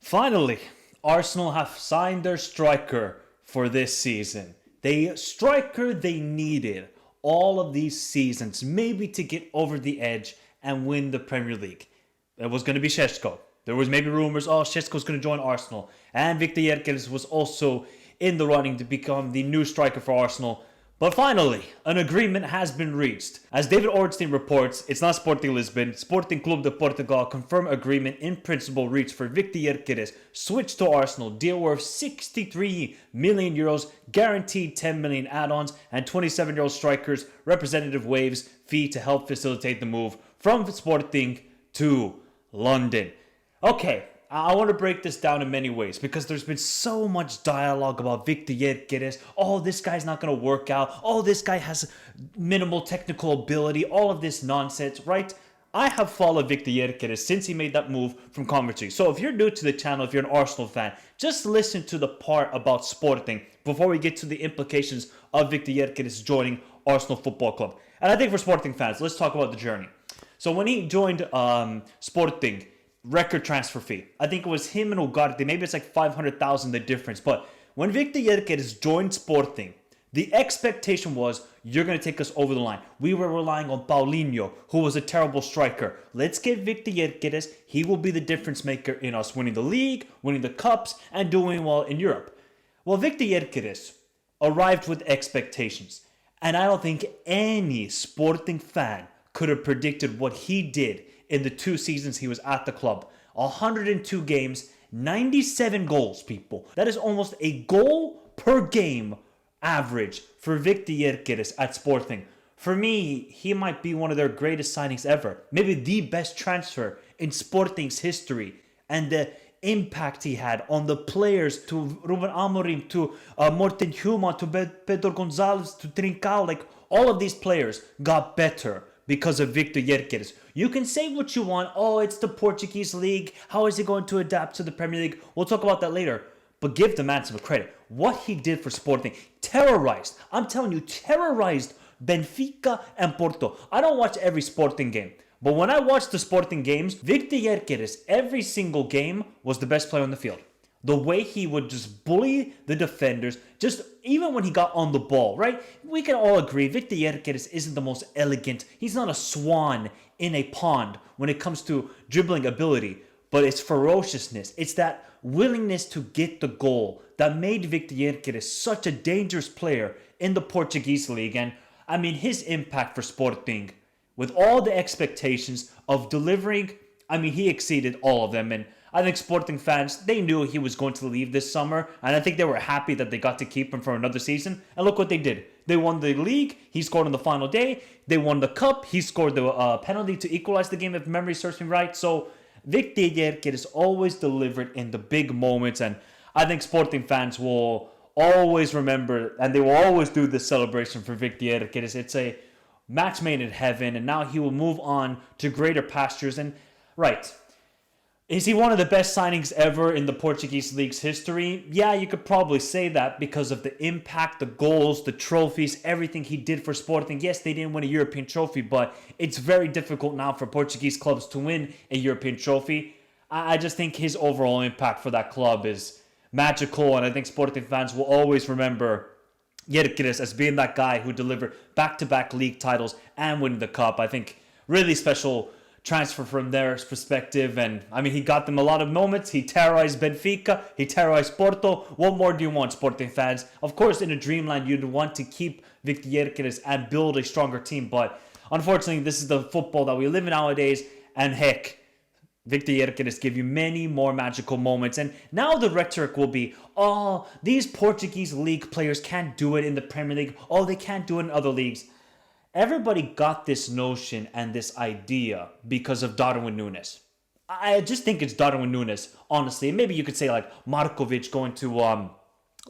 Finally, Arsenal have signed their striker for this season. The striker they needed all of these seasons, maybe to get over the edge and win the Premier League. It was going to be Šeško. There was maybe rumors, Šeško's going to join Arsenal. And Viktor Gyökeres was also in the running to become the new striker for Arsenal. But finally, an agreement has been reached. As David Ornstein reports, it's not Sporting Lisbon. Sporting Club de Portugal confirmed agreement in principle reached for Viktor Gyökeres, switch to Arsenal, deal worth 63 million euros, guaranteed 10 million add-ons, and 27-year-old strikers representative waves fee to help facilitate the move from Sporting to London. Okay, I want to break this down in many ways because there's been so much dialogue about Viktor Gyökeres. Oh, this guy's not going to work out. Oh, this guy has minimal technical ability. All of this nonsense, right? I have followed Viktor Gyökeres since he made that move from Coventry. So if you're new to the channel, if you're an Arsenal fan, just listen to the part about Sporting before we get to the implications of Viktor Gyökeres joining Arsenal Football Club. And I think for Sporting fans, let's talk about the journey. So when he joined Sporting, record transfer fee. I think it was him and Ugarte. Maybe it's like 500,000 the difference. But when Viktor Gyökeres joined Sporting, the expectation was, you're going to take us over the line. We were relying on Paulinho, who was a terrible striker. Let's get Viktor Gyökeres. He will be the difference maker in us winning the league, winning the cups, and doing well in Europe. Well, Viktor Gyökeres arrived with expectations. And I don't think any Sporting fan could have predicted what he did in the 2 seasons he was at the club. 102 games, 97 goals, people. That is almost a goal per game average for Viktor Gyökeres at Sporting. For me, he might be one of their greatest signings ever. Maybe the best transfer in Sporting's history. And the impact he had on the players, to Ruben Amorim, to Morten Human, to Pedro Gonzalez, to Trincao. Like, all of these players got better because of Viktor Gyökeres. You can say what you want. Oh, it's the Portuguese league. How is he going to adapt to the Premier League? We'll talk about that later. But give the man some credit. What he did for Sporting, terrorized. I'm telling you, terrorized Benfica and Porto. I don't watch every Sporting game. But when I watch the Sporting games, Viktor Gyökeres, every single game, was the best player on the field. The way he would just bully the defenders, just even when he got on the ball, right? We can all agree Viktor Gyökeres isn't the most elegant. He's not a swan in a pond when it comes to dribbling ability, but it's ferociousness. It's that willingness to get the goal that made Viktor Gyökeres such a dangerous player in the Portuguese league. And I mean, his impact for Sporting, with all the expectations of delivering, I mean, he exceeded all of them. And I think Sporting fans, they knew he was going to leave this summer, and I think they were happy that they got to keep him for another season. And look what they did. They won the league. He scored on the final day. They won the cup. He scored the penalty to equalize the game, if memory serves me right. So Viktor Gyökeres always delivered in the big moments, and I think Sporting fans will always remember, and they will always do this celebration for Viktor Gyökeres. It's a match made in heaven, and now he will move on to greater pastures. And right, is he one of the best signings ever in the Portuguese league's history? Yeah, you could probably say that because of the impact, the goals, the trophies, everything he did for Sporting. Yes, they didn't win a European trophy, but it's very difficult now for Portuguese clubs to win a European trophy. I just think his overall impact for that club is magical, and I think Sporting fans will always remember Gyokeres as being that guy who delivered back-to-back league titles and winning the cup. I think really special transfer from their perspective, and I mean, he got them a lot of moments. He terrorized Benfica, he terrorized Porto. What more do you want, Sporting fans? Of course, in a dreamland, you'd want to keep Viktor Gyökeres and build a stronger team, but unfortunately, this is the football that we live in nowadays, and heck, Viktor Gyökeres give you many more magical moments. And now the rhetoric will be, oh, these Portuguese league players can't do it in the Premier League. Oh, they can't do it in other leagues. Everybody got this notion and this idea because of Darwin Núñez. I just think it's Darwin Núñez, honestly. Maybe you could say like Markovic going to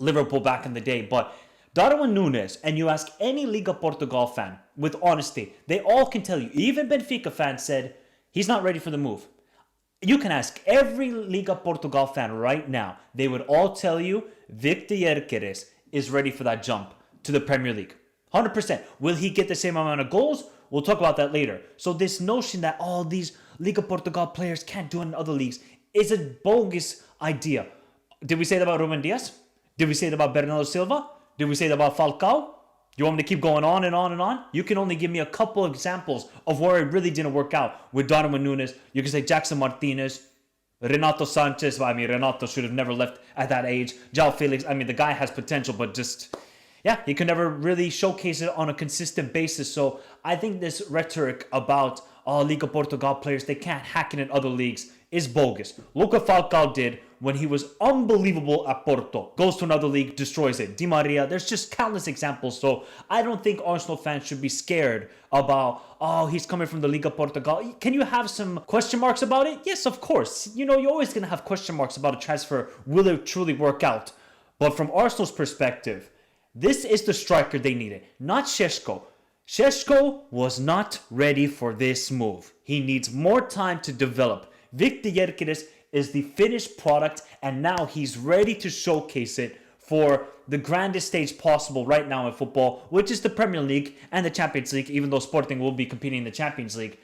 Liverpool back in the day. But Darwin Núñez, and you ask any Liga Portugal fan with honesty, they all can tell you, even Benfica fans said, he's not ready for the move. You can ask every Liga Portugal fan right now. They would all tell you Viktor Gyökeres is ready for that jump to the Premier League. 100%. Will he get the same amount of goals? We'll talk about that later. So this notion that all these Liga Portugal players can't do it in other leagues, is a bogus idea. Did we say that about Ruben Diaz? Did we say that about Bernardo Silva? Did we say that about Falcao? You want me to keep going on and on and on? You can only give me a couple examples of where it really didn't work out with Darwin Núñez. You can say Jackson Martinez, Renato Sanchez. I mean, Renato should have never left at that age. João Felix. I mean, the guy has potential, but just, yeah, he could never really showcase it on a consistent basis. So I think this rhetoric about Liga Portugal players, they can't hack it in other leagues, is bogus. Look what Falcao did when he was unbelievable at Porto. Goes to another league, destroys it. Di Maria, there's just countless examples. So I don't think Arsenal fans should be scared about, he's coming from the Liga Portugal. Can you have some question marks about it? Yes, of course. You know, you're always going to have question marks about a transfer. Will it truly work out? But from Arsenal's perspective, this is the striker they needed, not Šeško. Šeško was not ready for this move. He needs more time to develop. Viktor Gyökeres is the finished product, and now he's ready to showcase it for the grandest stage possible right now in football, which is the Premier League and the Champions League, even though Sporting will be competing in the Champions League.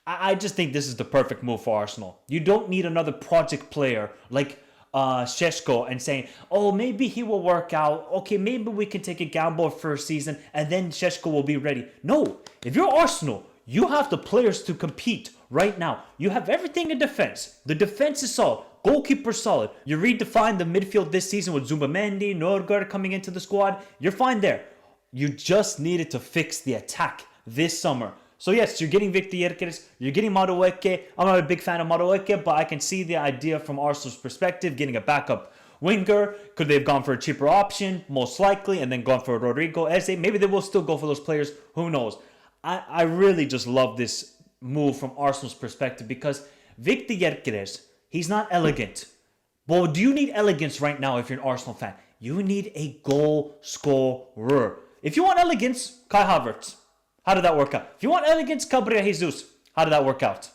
I just think this is the perfect move for Arsenal. You don't need another project player like Šeško and saying, maybe he will work out. Okay, maybe we can take a gamble for a season and then Šeško will be ready. No, if you're Arsenal, you have the players to compete right now. You have everything in defense. The defense is solid. Goalkeeper solid. You redefined the midfield this season with Zubamendi, Norgard coming into the squad. You're fine there. You just needed to fix the attack this summer. So yes, you're getting Viktor Gyökeres, you're getting Madueke. I'm not a big fan of Madueke, but I can see the idea from Arsenal's perspective, getting a backup winger. Could they have gone for a cheaper option? Most likely, and then gone for Rodrigo Eze. Maybe they will still go for those players. Who knows? I really just love this move from Arsenal's perspective because Viktor Gyökeres, he's not elegant. But do you need elegance right now if you're an Arsenal fan? You need a goal scorer. If you want elegance, Kai Havertz. How did that work out? If you want elegance, Gabriel Jesus. How did that work out?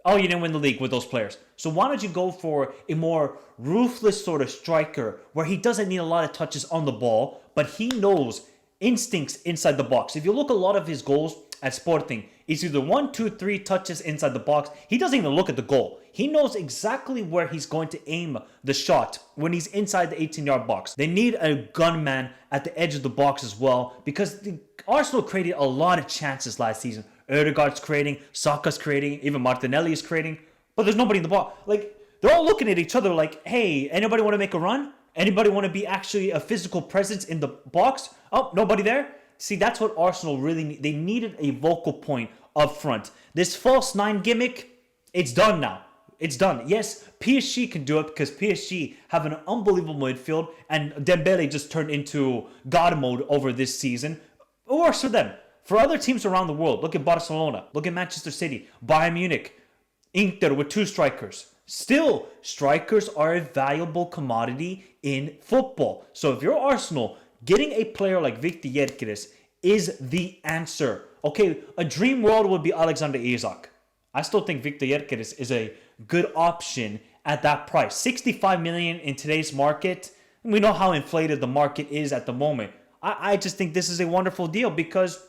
You didn't win the league with those players. So why don't you go for a more ruthless sort of striker where he doesn't need a lot of touches on the ball, but he knows instincts inside the box. If you look at a lot of his goals at Sporting, it's either 1, 2, 3 touches inside the box. He doesn't even look at the goal. He knows exactly where he's going to aim the shot when he's inside the 18-yard box. They need a gunman at the edge of the box as well because Arsenal created a lot of chances last season. Ødegaard's creating, Saka's creating, even Martinelli is creating, but there's nobody in the box. Like, they're all looking at each other like, hey, anybody want to make a run? Anybody want to be actually a physical presence in the box? Nobody there? See, that's what Arsenal really need. They needed a vocal point up front. This false 9 gimmick, it's done now. It's done. Yes, PSG can do it because PSG have an unbelievable midfield and Dembele just turned into God mode over this season. It works for them. For other teams around the world, look at Barcelona, look at Manchester City, Bayern Munich, Inter with 2 strikers. Still, strikers are a valuable commodity in football. So if you're Arsenal, getting a player like Viktor Gyökeres is the answer. Okay, a dream world would be Alexander Isak. I still think Viktor Gyökeres is a good option at that price. 65 million in today's market. We know how inflated the market is at the moment. I just think this is a wonderful deal because,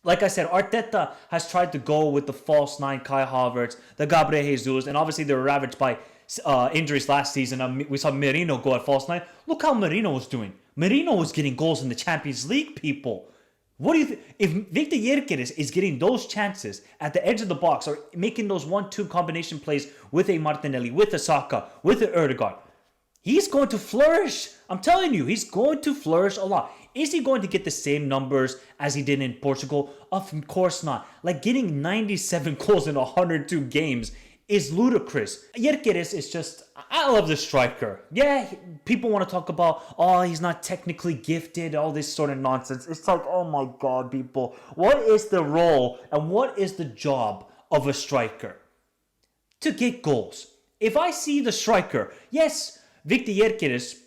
like I said, Arteta has tried to go with the false 9 Kai Havertz, the Gabriel Jesus, and obviously they were ravaged by injuries last season. We saw Merino go at false 9. Look how Merino was doing. Merino was getting goals in the Champions League, people. What do you think? If Viktor Gyökeres is getting those chances at the edge of the box or making those 1-2 combination plays with a Martinelli, with a Saka, with a Ødegaard, he's going to flourish. I'm telling you, he's going to flourish a lot. Is he going to get the same numbers as he did in Portugal? Of course not. Like getting 97 goals in 102 games is ludicrous. Gyökeres is just, I love the striker. Yeah, people want to talk about, he's not technically gifted, all this sort of nonsense. It's like, oh my God, people. What is the role and what is the job of a striker? To get goals. If I see the striker, yes, Viktor Gyökeres,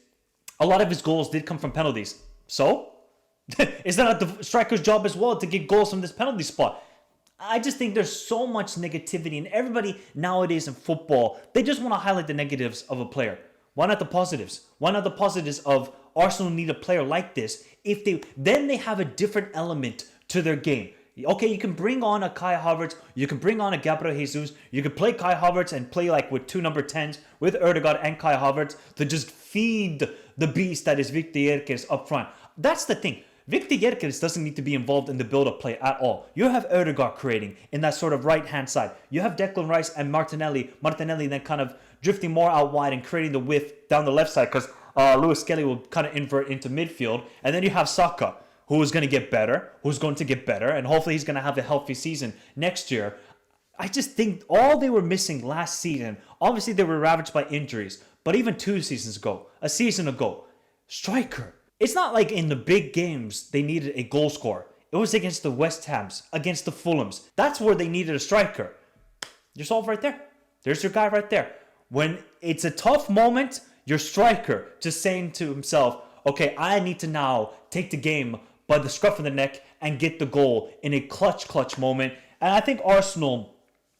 a lot of his goals did come from penalties. So, is that not the striker's job as well to get goals from this penalty spot? I just think there's so much negativity, and everybody nowadays in football, they just want to highlight the negatives of a player. Why not the positives? Why not the positives of Arsenal need a player like this? Then they have a different element to their game. Okay, you can bring on a Kai Havertz, you can bring on a Gabriel Jesus, you can play Kai Havertz and play like with two number 10s, with Ødegaard and Kai Havertz to just feed the beast that is Viktor Gyökeres up front. That's the thing. Viktor Gyökeres doesn't need to be involved in the build-up play at all. You have Ødegaard creating in that sort of right-hand side. You have Declan Rice and Martinelli. Martinelli then kind of drifting more out wide and creating the width down the left side because Lewis Skelly will kind of invert into midfield. And then you have Saka, who is going to get better, and hopefully he's going to have a healthy season next year. I just think all they were missing last season, obviously they were ravaged by injuries, but even 2 seasons ago, a season ago, striker. It's not like in the big games they needed a goal scorer. It was against the West Hams, against the Fulhams. That's where they needed a striker. You're solved right there. There's your guy right there. When it's a tough moment, your striker just saying to himself, okay, I need to now take the game by the scruff of the neck and get the goal in a clutch moment. And I think Arsenal,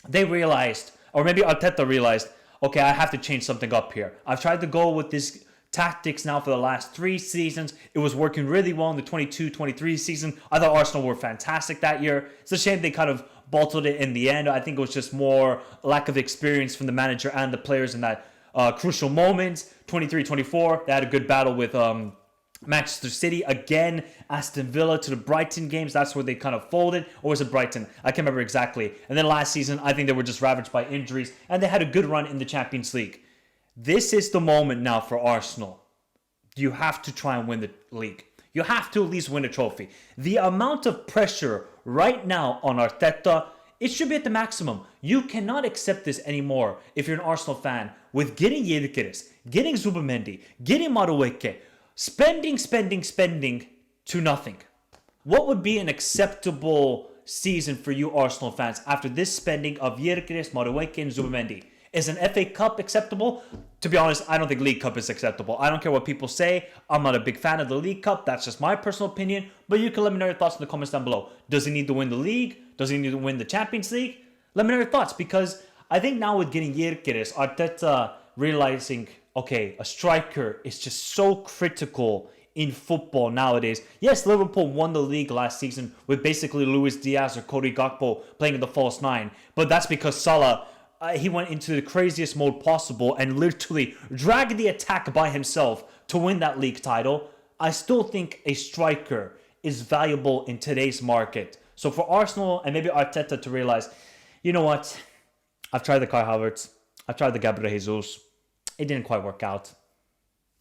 they realized, or maybe Arteta realized, okay, I have to change something up here. I've tried to go with this tactics now for the last 3 seasons. It was working really well in the 22-23 season. I thought Arsenal were fantastic that year. It's a shame they kind of bolted it in the end. I think it was just more lack of experience from the manager and the players in that crucial moment. 23-24, they had a good battle with Manchester City. Again, Aston Villa to the Brighton games. That's where they kind of folded. Or was it Brighton? I can't remember exactly. And then last season, I think they were just ravaged by injuries. And they had a good run in the Champions League. This is the moment now for Arsenal. You have to try and win the league. You have to at least win a trophy. The amount of pressure right now on Arteta, it should be at the maximum. You cannot accept this anymore if you're an Arsenal fan with getting Gyokeres, getting Zubimendi, getting Madueke, spending to nothing. What would be an acceptable season for you Arsenal fans after this spending of Gyokeres, Madueke, and Zubimendi? Is an FA Cup acceptable? To be honest, I don't think League Cup is acceptable. I don't care what people say. I'm not a big fan of the League Cup. That's just my personal opinion. But you can let me know your thoughts in the comments down below. Does he need to win the league? Does he need to win the Champions League? Let me know your thoughts, because I think now with getting Gyokeres, Arteta realizing, okay, a striker is just so critical in football nowadays. Yes, Liverpool won the league last season with basically Luis Diaz or Cody Gakpo playing in the false 9. But that's because Salah, he went into the craziest mode possible and literally dragged the attack by himself to win that league title. I still think a striker is valuable in today's market. So for Arsenal and maybe Arteta to realize, you know what? I've tried the Kai Havertz. I've tried the Gabriel Jesus. It didn't quite work out.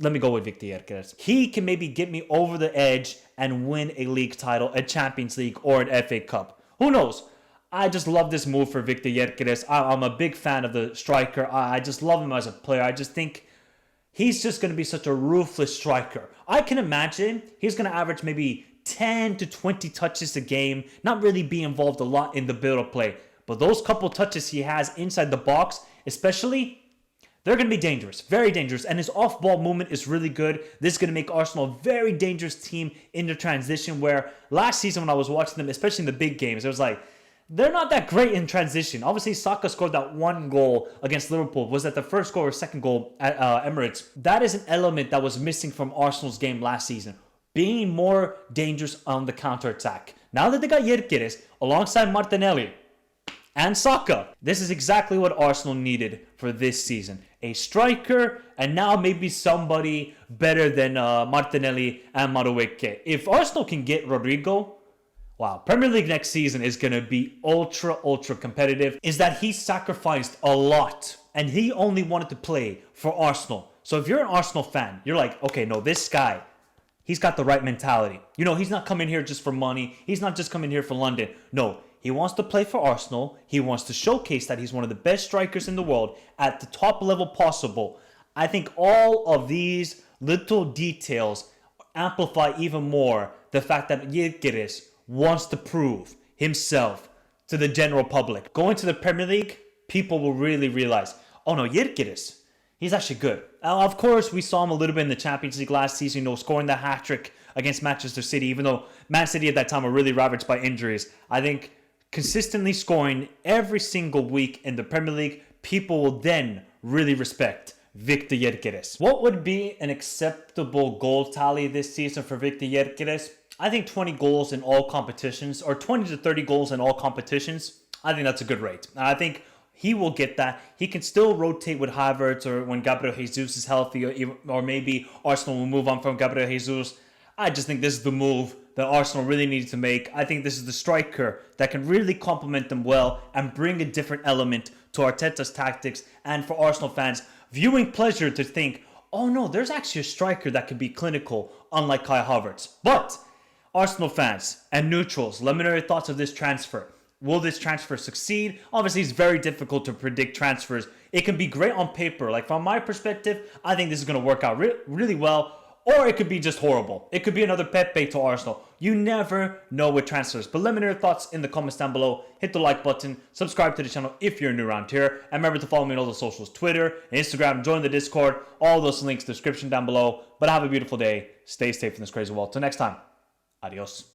Let me go with Viktor Gyökeres. He can maybe get me over the edge and win a league title, a Champions League, or an FA Cup. Who knows? I just love this move for Viktor Gyökeres. I'm a big fan of the striker. I just love him as a player. I just think he's just going to be such a ruthless striker. I can imagine he's going to average maybe 10 to 20 touches a game, not really be involved a lot in the build-up play. But those couple touches he has inside the box, especially, they're going to be dangerous, very dangerous. And his off-ball movement is really good. This is going to make Arsenal a very dangerous team in the transition, where last season when I was watching them, especially in the big games, it was like, they're not that great in transition. Obviously, Saka scored that 1 goal against Liverpool. Was that the first goal or second goal at Emirates? That is an element that was missing from Arsenal's game last season. Being more dangerous on the counter-attack. Now that they got Gyokeres alongside Martinelli and Saka, this is exactly what Arsenal needed for this season. A striker, and now maybe somebody better than Martinelli and Madueke. If Arsenal can get Rodrigo, wow, Premier League next season is going to be ultra competitive. Is that he sacrificed a lot and he only wanted to play for Arsenal. So if you're an Arsenal fan, you're like, okay, no, this guy, he's got the right mentality. You know, he's not coming here just for money. He's not just coming here for London. No, he wants to play for Arsenal. He wants to showcase that he's one of the best strikers in the world at the top level possible. I think all of these little details amplify even more the fact that Gyokeres wants to prove himself to the general public. Going to the Premier League, people will really realize, oh no, Gyokeres, he's actually good. Of course, we saw him a little bit in the Champions League last season, scoring the hat-trick against Manchester City, even though Man City at that time were really ravaged by injuries. I think consistently scoring every single week in the Premier League, people will then really respect Viktor Gyökeres. What would be an acceptable goal tally this season for Viktor Gyökeres? I think 20 goals in all competitions, or 20 to 30 goals in all competitions, I think that's a good rate. I think he will get that. He can still rotate with Havertz or when Gabriel Jesus is healthy, or maybe Arsenal will move on from Gabriel Jesus. I just think this is the move that Arsenal really needed to make. I think this is the striker that can really complement them well and bring a different element to Arteta's tactics, and for Arsenal fans, viewing pleasure to think, oh no, there's actually a striker that can be clinical, unlike Kai Havertz. But Arsenal fans and neutrals, let me know your thoughts of this transfer. Will this transfer succeed? Obviously, it's very difficult to predict transfers. It can be great on paper. Like, from my perspective, I think this is going to work out really well. Or it could be just horrible. It could be another Pepe to Arsenal. You never know with transfers. But let me know your thoughts in the comments down below. Hit the like button. Subscribe to the channel if you're new around here. And remember to follow me on all the socials. Twitter, Instagram, join the Discord. All those links, description down below. But have a beautiful day. Stay safe in this crazy world. Till next time. Adios.